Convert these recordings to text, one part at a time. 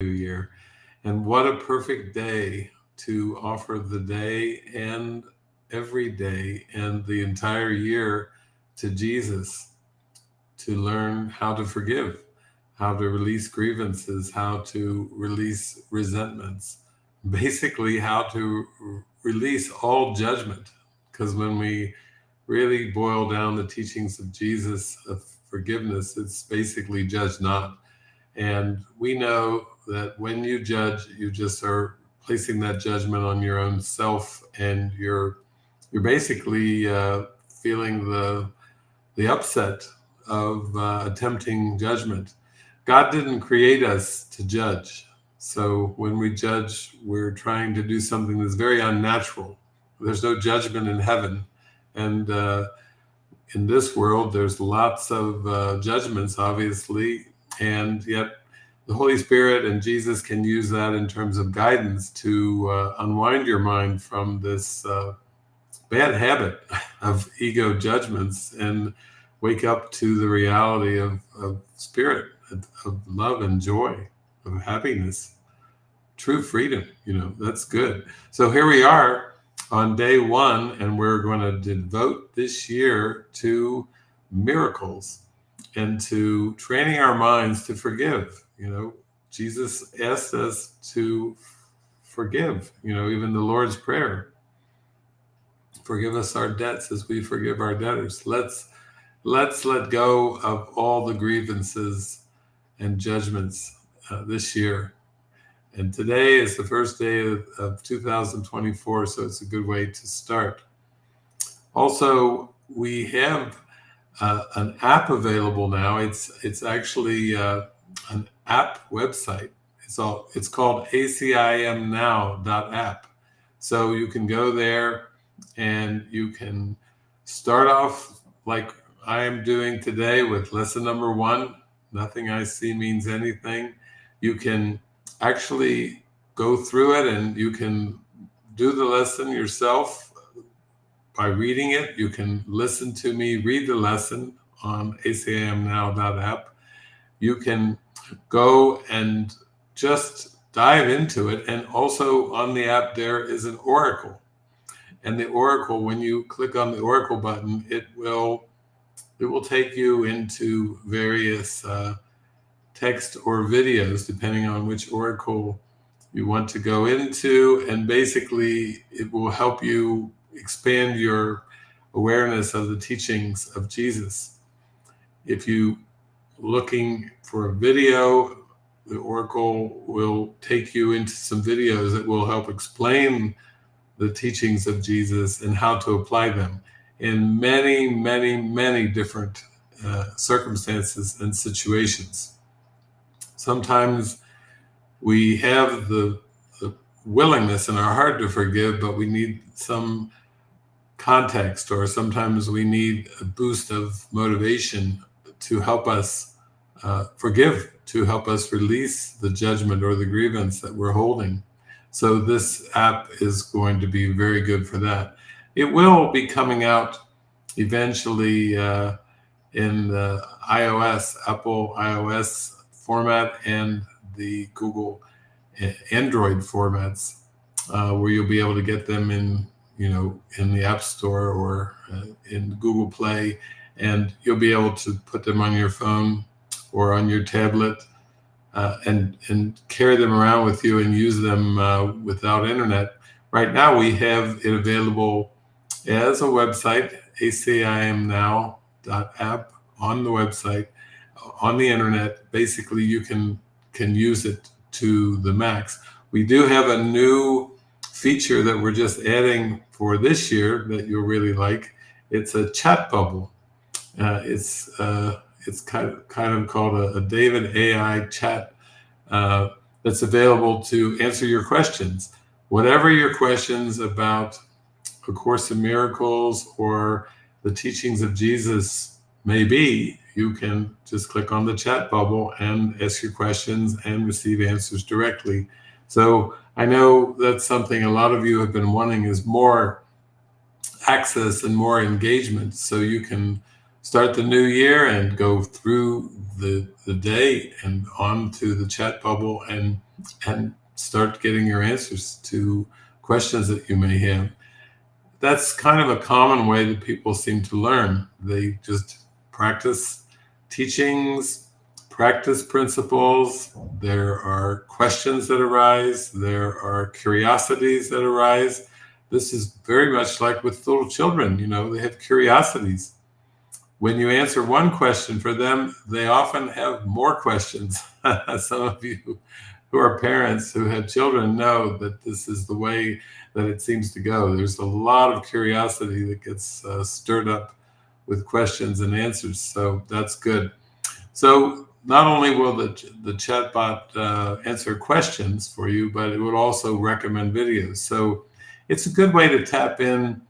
New Year. And what a perfect day to offer the day and every day and the entire year to Jesus, to learn how to forgive, how to release grievances, how to release resentments, basically, how to release all judgment. Because when we really boil down the teachings of Jesus of forgiveness, it's basically judge not. And we know that when you judge, you just are placing that judgment on your own self, and you're basically feeling the upset of attempting judgment. God didn't create us to judge. So when we judge, we're trying to do something that's very unnatural. There's no judgment in heaven. And in this world, there's lots of judgments, obviously, and yet the Holy Spirit and Jesus can use that in terms of guidance to unwind your mind from this bad habit of ego judgments and wake up to the reality of spirit, of love and joy, of happiness, true freedom. That's good. So here we are on day one, and we're going to devote this year to miracles and to training our minds to forgive. Jesus asked us to forgive, even the Lord's Prayer. Forgive us our debts as we forgive our debtors. Let's let go of all the grievances and judgments this year. And today is the first day of 2024, so it's a good way to start. Also, we have an app available now. It's actually an app website. It's called acimnow.app. So you can go there and you can start off like I am doing today with lesson number 1. Nothing I see means anything. You can actually go through it and you can do the lesson yourself by reading it. You can listen to me read the lesson on acimnow.app. You can go and just dive into it. And also on the app, there is an oracle. And the oracle, when you click on the oracle button, it will take you into various text or videos, depending on which oracle you want to go into. And basically, it will help you expand your awareness of the teachings of Jesus. If you looking for a video, the oracle will take you into some videos that will help explain the teachings of Jesus and how to apply them in many, many, many different circumstances and situations. Sometimes we have the willingness in our heart to forgive, but we need some context, or sometimes we need a boost of motivation to help us forgive, to help us release the judgment or the grievance that we're holding. So this app is going to be very good for that. It will be coming out eventually in the Apple iOS format and the Google Android formats, where you'll be able to get them in the App Store or in Google Play, and you'll be able to put them on your phone or on your tablet and carry them around with you and use them without internet. Right now, we have it available as a website, acimnow.app, on the website, on the internet. Basically, you can use it to the max. We do have a new feature that we're just adding for this year that you'll really like. It's a chat bubble. It's kind of called a David AI chat that's available to answer your questions. Whatever your questions about A Course in Miracles or the teachings of Jesus may be, you can just click on the chat bubble and ask your questions and receive answers directly. So I know that's something a lot of you have been wanting, is more access and more engagement, so you can start the new year and go through the day and on to the chat bubble and start getting your answers to questions that you may have. That's kind of a common way that people seem to learn. They just practice teachings, practice principles. There are questions that arise. There are curiosities that arise. This is very much like with little children. They have curiosities. When you answer one question for them, they often have more questions. Some of you who are parents who have children know that this is the way that it seems to go. There's a lot of curiosity that gets stirred up with questions and answers. So that's good. So not only will the chatbot answer questions for you, but it would also recommend videos. So it's a good way to tap in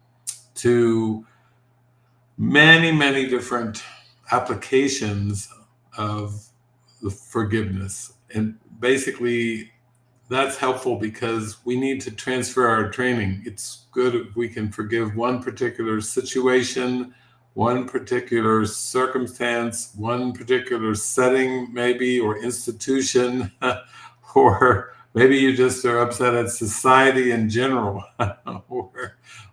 to many, many different applications of the forgiveness. And basically, that's helpful because we need to transfer our training. It's good if we can forgive one particular situation, one particular circumstance, one particular setting, maybe, or institution, or maybe you just are upset at society in general,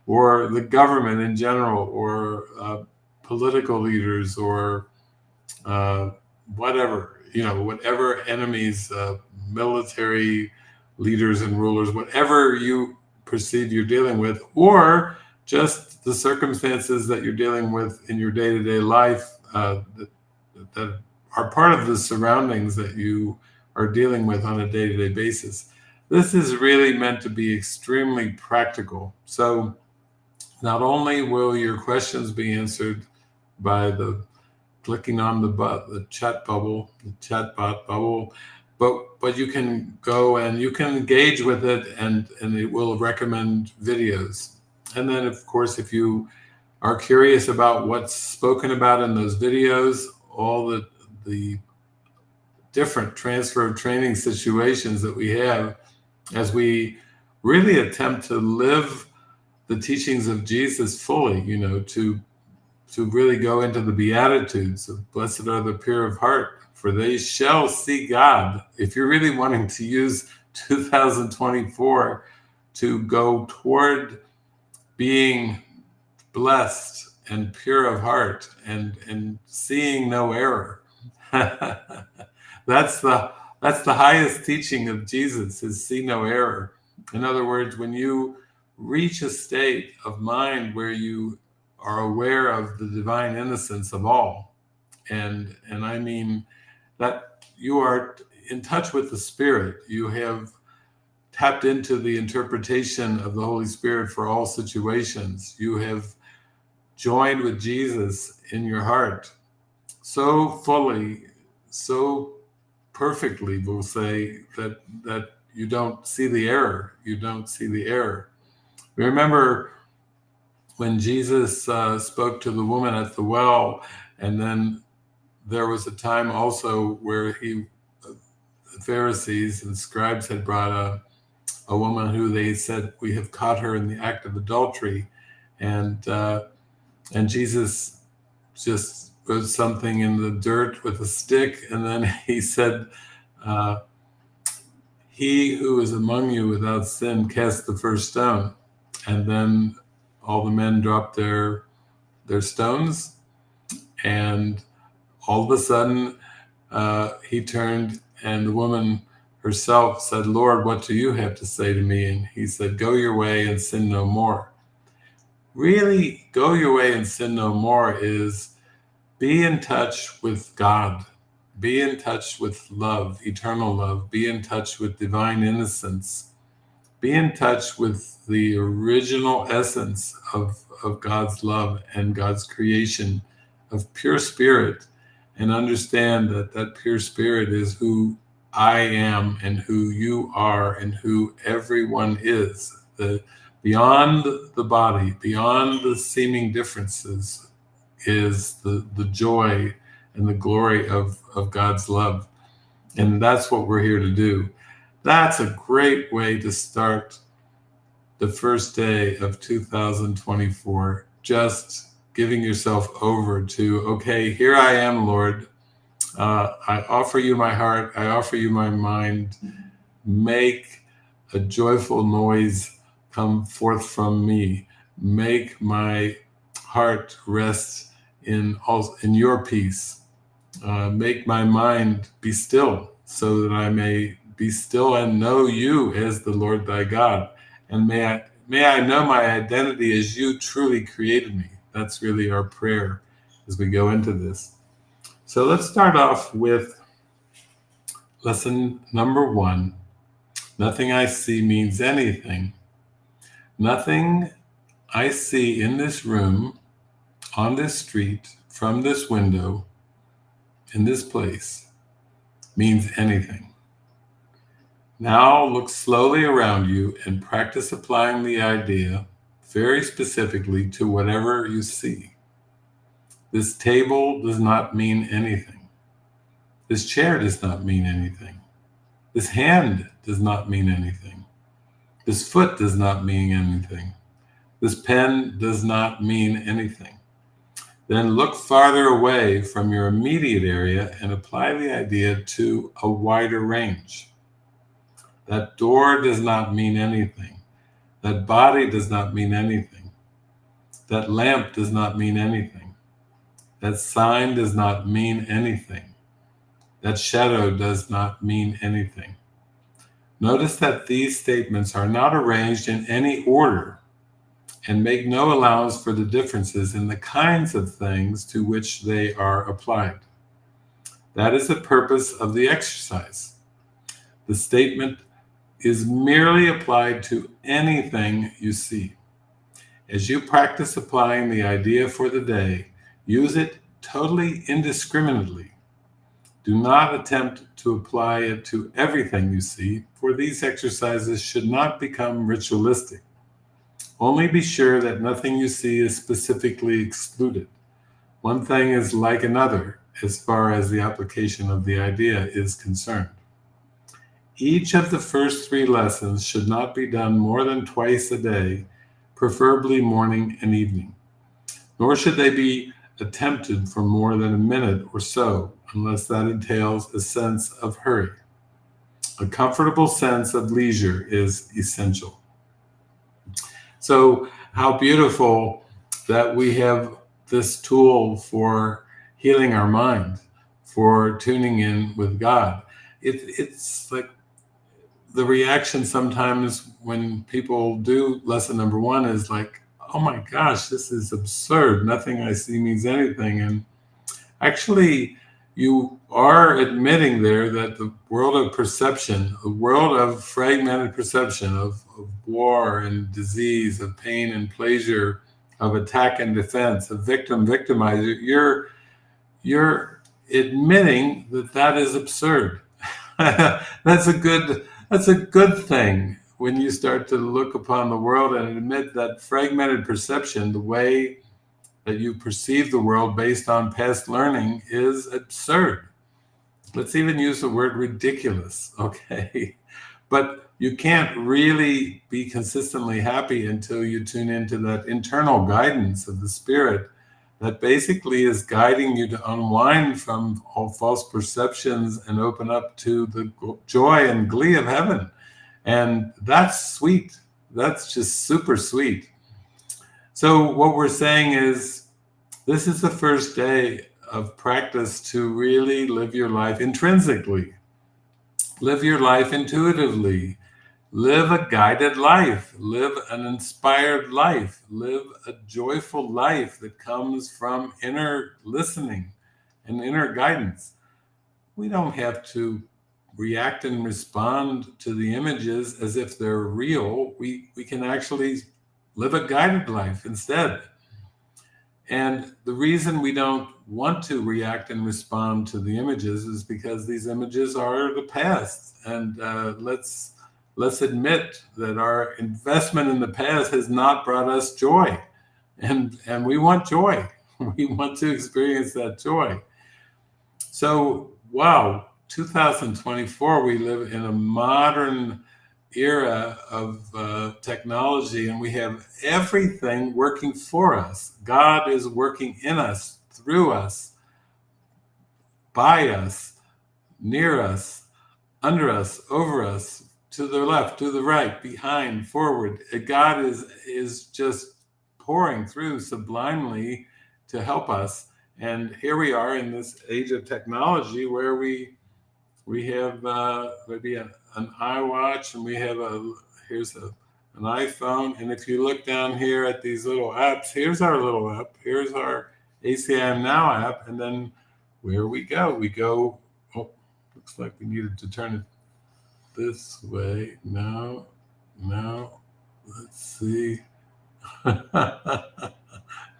or the government in general, or political leaders, or whatever enemies, military leaders and rulers, whatever you perceive you're dealing with, or just the circumstances that you're dealing with in your day-to-day life that are part of the surroundings that you are dealing with on a day-to-day basis. This is really meant to be extremely practical. So not only will your questions be answered by clicking on the chat bot bubble, but you can go and you can engage with it, and it will recommend videos. And then, of course, if you are curious about what's spoken about in those videos, all the different transfer of training situations that we have as we really attempt to live the teachings of Jesus fully, to really go into the Beatitudes of blessed are the pure of heart, for they shall see God. If you're really wanting to use 2024 to go toward being blessed and pure of heart and seeing no error, that's the highest teaching of Jesus, is see no error. In other words, when you reach a state of mind where you are aware of the divine innocence of all, and I mean that you are in touch with the Spirit, you have tapped into the interpretation of the Holy Spirit for all situations, you have joined with Jesus in your heart so fully, so perfectly, we'll say, that you don't see the error. Remember when Jesus spoke to the woman at the well, and then there was a time also where the Pharisees and scribes had brought a woman who they said, we have caught her in the act of adultery, and Jesus just wrote something in the dirt with a stick, and then he said, he who is among you without sin cast the first stone. And then all the men dropped their stones, and all of a sudden he turned, and the woman herself said, Lord, what do you have to say to me? And he said, go your way and sin no more. Really, go your way and sin no more is be in touch with God. Be in touch with love, eternal love. Be in touch with divine innocence. Be in touch with the original essence of God's love and God's creation of pure spirit, and understand that pure spirit is who I am and who you are and who everyone is. Beyond the body, beyond the seeming differences, is the joy and the glory of God's love. And that's what we're here to do. That's a great way to start the first day of 2024. Just giving yourself over to, okay, here I am, Lord. I offer you my heart. I offer you my mind. Make a joyful noise come forth from me. Make my heart rest in your peace. Make my mind be still, so that I may be still and know you as the Lord thy God. And may I know my identity as you truly created me. That's really our prayer as we go into this. So let's start off with lesson number 1. Nothing I see means anything. Nothing I see in this room, on this street, from this window, in this place, means anything. Now look slowly around you and practice applying the idea very specifically to whatever you see. This table does not mean anything. This chair does not mean anything. This hand does not mean anything. This foot does not mean anything. This pen does not mean anything. Then look farther away from your immediate area and apply the idea to a wider range. That door does not mean anything. That body does not mean anything. That lamp does not mean anything. That sign does not mean anything. That shadow does not mean anything. Notice that these statements are not arranged in any order and make no allowance for the differences in the kinds of things to which they are applied. That is the purpose of the exercise. The statement is merely applied to anything you see. As you practice applying the idea for the day, use it totally indiscriminately. Do not attempt to apply it to everything you see, for these exercises should not become ritualistic. Only be sure that nothing you see is specifically excluded. One thing is like another as far as the application of the idea is concerned. Each of the first 3 lessons should not be done more than twice a day, preferably morning and evening. Nor should they be attempted for more than a minute or so, unless that entails a sense of hurry. A comfortable sense of leisure is essential. So how beautiful that we have this tool for healing our mind, for tuning in with God. It's like the reaction sometimes when people do lesson number 1 is like, oh my gosh, this is absurd. Nothing I see means anything. And actually, you are admitting there that the world of perception, the world of fragmented perception of war and disease, of pain and pleasure, of attack and defense, of victim, victimizer, you're admitting that is absurd. That's a good thing when you start to look upon the world and admit that fragmented perception, the way that you perceive the world based on past learning, is absurd. Let's even use the word ridiculous, okay? But you can't really be consistently happy until you tune into that internal guidance of the Spirit that basically is guiding you to unwind from all false perceptions and open up to the joy and glee of heaven. And that's sweet. That's just super sweet. So what we're saying is, this is the first day of practice to really live your life intrinsically. Live your life intuitively. Live a guided life. Live an inspired life. Live a joyful life that comes from inner listening and inner guidance. We don't have to react and respond to the images as if they're real. We can actually live a guided life instead. And the reason we don't want to react and respond to the images is because these images are the past. And let's admit that our investment in the past has not brought us joy. And we want joy. We want to experience that joy. So, wow, 2024, we live in a modern era of technology, and we have everything working for us. God is working in us, through us, by us, near us, under us, over us, to the left, to the right, behind, forward. God is just pouring through sublimely to help us. And here we are in this age of technology where we have maybe an iWatch, and we have here's an iPhone. And if you look down here at these little apps, here's our little app. Here's our ACIM Now app. And then where we go, oh, looks like we needed to turn it this way. No, let's see.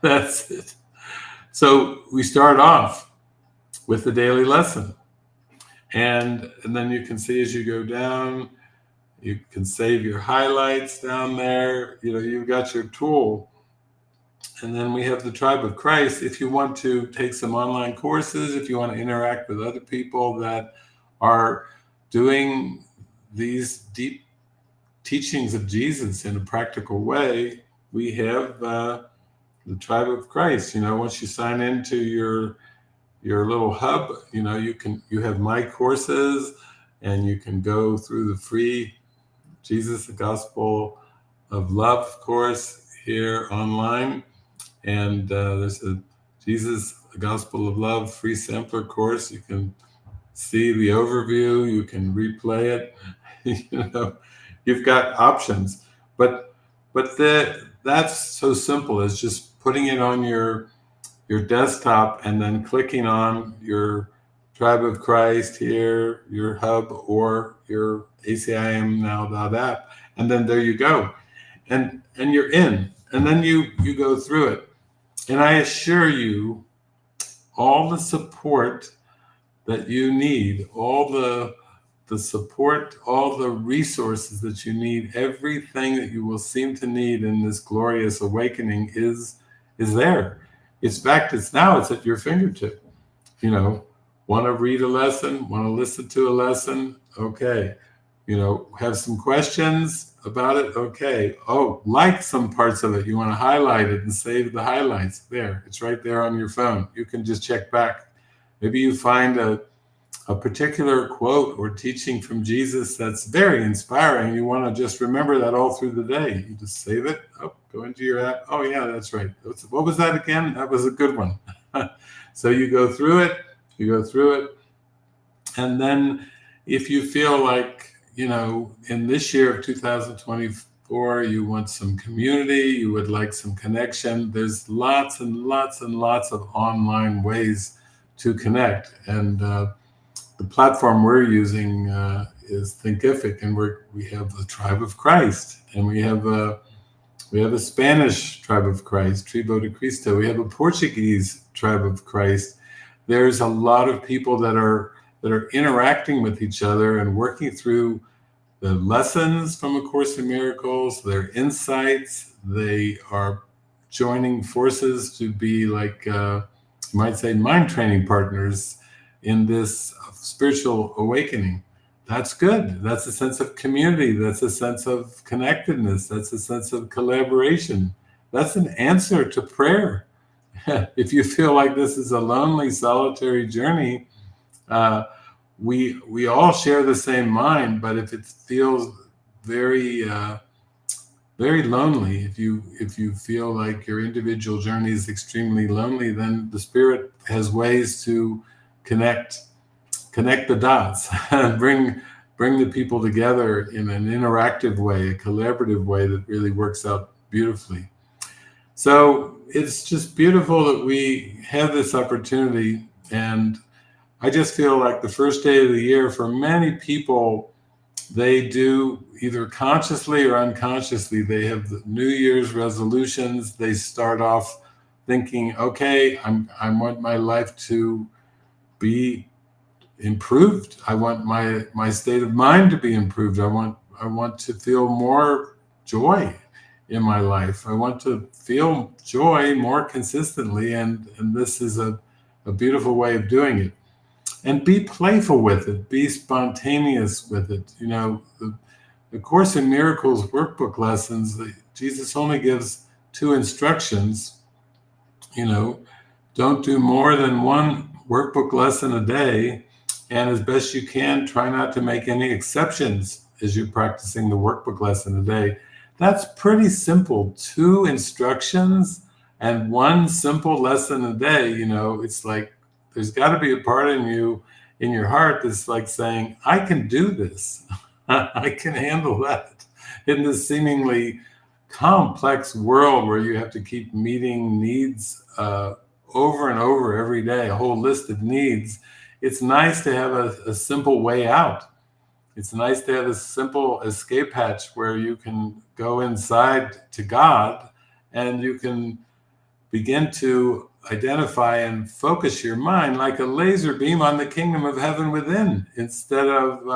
That's it. So we start off with the daily lesson. And then you can see as you go down, you can save your highlights down there. You've got your tool. And then we have the Tribe of Christ. If you want to take some online courses, if you want to interact with other people that are doing these deep teachings of Jesus in a practical way, we have the Tribe of Christ. Once you sign into your little hub, you have my courses, and you can go through the free Jesus, the Gospel of Love course here online. And there's a Jesus, the Gospel of Love free sampler course. You can see the overview, you can replay it. You've got options, but that's so simple as just putting it on your desktop and then clicking on your Tribe of Christ here, your hub, or your ACIM Now app, and then there you go, and you're in, and then you go through it, and I assure you, all the support that you need, all the support, all the resources that you need, everything that you will seem to need in this glorious awakening is there. In fact, it's at your fingertip. Want to read a lesson, want to listen to a lesson? Okay. Have some questions about it? Okay. Oh, like some parts of it. You want to highlight it and save the highlights. There, it's right there on your phone. You can just check back. Maybe you find a particular quote or teaching from Jesus that's very inspiring. You want to just remember that all through the day. You just save it. Oh, go into your app. Oh, yeah, that's right. What was that again? That was a good one. So you go through it. And then if you feel like, in this year of 2024, you want some community, you would like some connection, there's lots and lots and lots of online ways to connect. And the platform we're using is Thinkific, and we have the Tribe of Christ, and we have a Spanish Tribe of Christ, Tribo de Cristo. We have a Portuguese Tribe of Christ. There's a lot of people that are interacting with each other and working through the lessons from A Course in Miracles, their insights. They are joining forces to be like, you might say, mind training partners in this spiritual awakening. That's good. That's a sense of community. That's a sense of connectedness. That's a sense of collaboration. That's an answer to prayer. If you feel like this is a lonely, solitary journey, we all share the same mind, but if it feels very very lonely, if you feel like your individual journey is extremely lonely, then the Spirit has ways to connect the dots, bring the people together in an interactive way, a collaborative way that really works out beautifully. So it's just beautiful that we have this opportunity, and I just feel like the first day of the year for many people, they do either consciously or unconsciously, they have the New Year's resolutions. They start off thinking, okay, I want my life to be improved. I want my state of mind to be improved. I want to feel more joy in my life. I want to feel joy more consistently, and this is a beautiful way of doing it. And be playful with it. Be spontaneous with it. the Course in Miracles workbook lessons, Jesus only gives 2 instructions. Don't do more than 1 workbook lesson a day, and as best you can, try not to make any exceptions as you're practicing the workbook lesson a day. That's pretty simple. 2 instructions and 1 simple lesson a day. It's like there's got to be a part in your heart that's like saying, I can do this. I can handle that in this seemingly complex world where you have to keep meeting needs over and over every day, a whole list of needs. It's nice to have a simple way out. It's nice to have a simple escape hatch where you can go inside to God and you can begin to identify and focus your mind like a laser beam on the kingdom of heaven within, instead of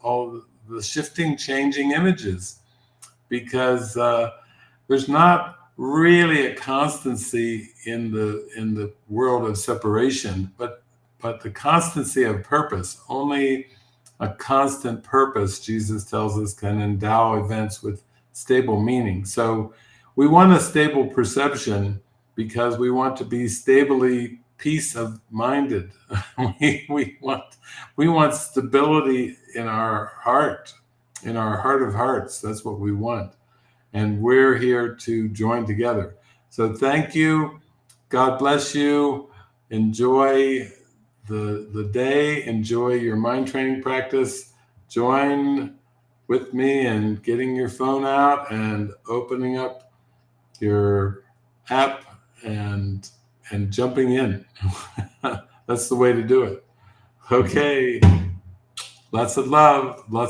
all the shifting, changing images. Because there's not really a constancy in the world of separation, but the constancy of purpose. Only a constant purpose, Jesus tells us, can endow events with stable meaning. So we want a stable perception because we want to be stably peace of minded. we want stability in our heart, in our heart of hearts. That's what we want. And we're here to join together. So thank you. God bless you. Enjoy the day. Enjoy your mind training practice. Join with me in getting your phone out and opening up your app and jumping in. That's the way to do it. Okay. Lots of love. Lots